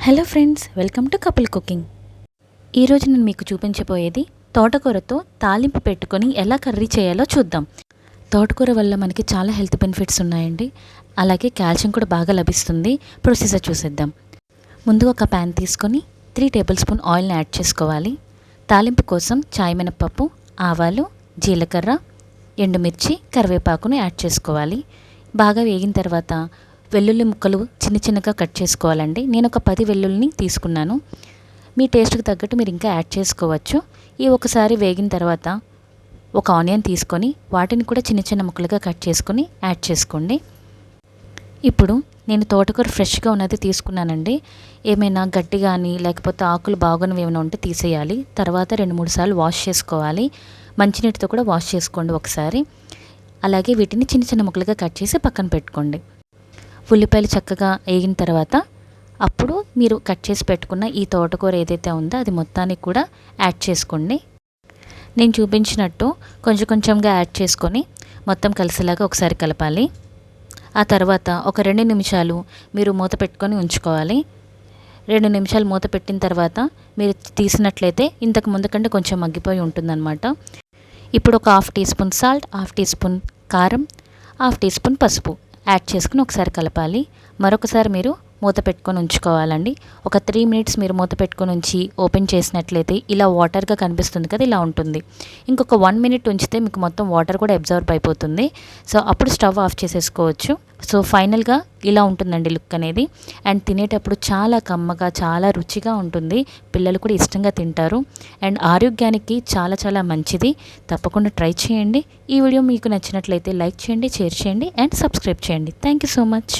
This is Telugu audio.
Hello friends, welcome to couple cooking. ఈరోజు నేను మీకు చూపించబోయేది తోటకూరతో తాలింపు పెట్టుకొని ఎలా కర్రీ చేయాలో చూద్దాం. తోటకూర వల్ల మనకి చాలా హెల్త్ బెనిఫిట్స్ ఉన్నాయండి. అలాగే కాల్షియం కూడా బాగా లభిస్తుంది. ప్రొసీజర్ చూసేద్దాం. ముందుగా ఒక ప్యాన్ తీసుకొని 3 టేబుల్ స్పూన్ ఆయిల్ని యాడ్ చేసుకోవాలి. తాలింపు కోసం చాయ్ మినపప్పు, ఆవాలు, జీలకర్ర, ఎండుమిర్చి, కరివేపాకును యాడ్ చేసుకోవాలి. బాగా వేగిన తర్వాత వెల్లుల్లి ముక్కలు చిన్న చిన్నగా కట్ చేసుకోవాలండి. నేను ఒక 10 వెల్లుల్లిని తీసుకున్నాను. మీ టేస్ట్కి తగ్గట్టు మీరు ఇంకా యాడ్ చేసుకోవచ్చు. ఈ ఒకసారి వేగిన తర్వాత ఒక ఆనియన్ తీసుకొని వాటిని కూడా చిన్న చిన్న ముక్కలుగా కట్ చేసుకొని యాడ్ చేసుకోండి. ఇప్పుడు నేను తోటకూర ఫ్రెష్గా ఉన్నది తీసుకున్నానండి. ఏమైనా గట్టి కానీ లేకపోతే ఆకులు బాగున్నవి ఏమైనా ఉంటే తీసేయాలి. తర్వాత 2-3 సార్లు వాష్ చేసుకోవాలి. మంచినీటితో కూడా వాష్ చేసుకోండి ఒకసారి. అలాగే వీటిని చిన్న చిన్న ముక్కలుగా కట్ చేసి పక్కన పెట్టుకోండి. ఉల్లిపాయలు చక్కగా వేగిన తర్వాత అప్పుడు మీరు కట్ చేసి పెట్టుకున్న ఈ తోటకూర ఏదైతే ఉందో అది మొత్తానికి కూడా యాడ్ చేసుకోండి. నేను చూపించినట్టు కొంచెం కొంచెంగా యాడ్ చేసుకొని మొత్తం కలిసేలాగా ఒకసారి కలపాలి. ఆ తర్వాత ఒక 2 నిమిషాలు మీరు మూత పెట్టుకొని ఉంచుకోవాలి. 2 నిమిషాలు మూత పెట్టిన తర్వాత మీరు తీసినట్లయితే ఇంతకు ముందు కంటే కొంచెం మగ్గిపోయి ఉంటుందన్నమాట. ఇప్పుడు ఒక 1/2 teaspoon salt, 1/2 teaspoon కారం, 1/2 టీ స్పూన్ పసుపు యాడ్ చేసుకుని ఒకసారి కలపాలి. మరొకసారి మీరు మూత పెట్టుకొని ఉంచుకోవాలండి. ఒక 3 మినిట్స్ మీరు మూత పెట్టుకొని ఉంచి ఓపెన్ చేసినట్లయితే ఇలా వాటర్గా కనిపిస్తుంది కదా, ఇలా ఉంటుంది. ఇంకొక 1 మినిట్ ఉంచితే మీకు మొత్తం వాటర్ కూడా అబ్జర్వ్ అయిపోతుంది. సో అప్పుడు స్టవ్ ఆఫ్ చేసేసుకోవచ్చు. సో ఫైనల్గా ఇలా ఉంటుందండి లుక్ అనేది. అండ్ తినేటప్పుడు చాలా కమ్మగా, చాలా రుచిగా ఉంటుంది. పిల్లలు కూడా ఇష్టంగా తింటారు. అండ్ ఆరోగ్యానికి చాలా చాలా మంచిది. తప్పకుండా ట్రై చేయండి. ఈ వీడియో మీకు నచ్చినట్లయితే లైక్ చేయండి, షేర్ చేయండి అండ్ సబ్స్క్రైబ్ చేయండి. Thank you so much.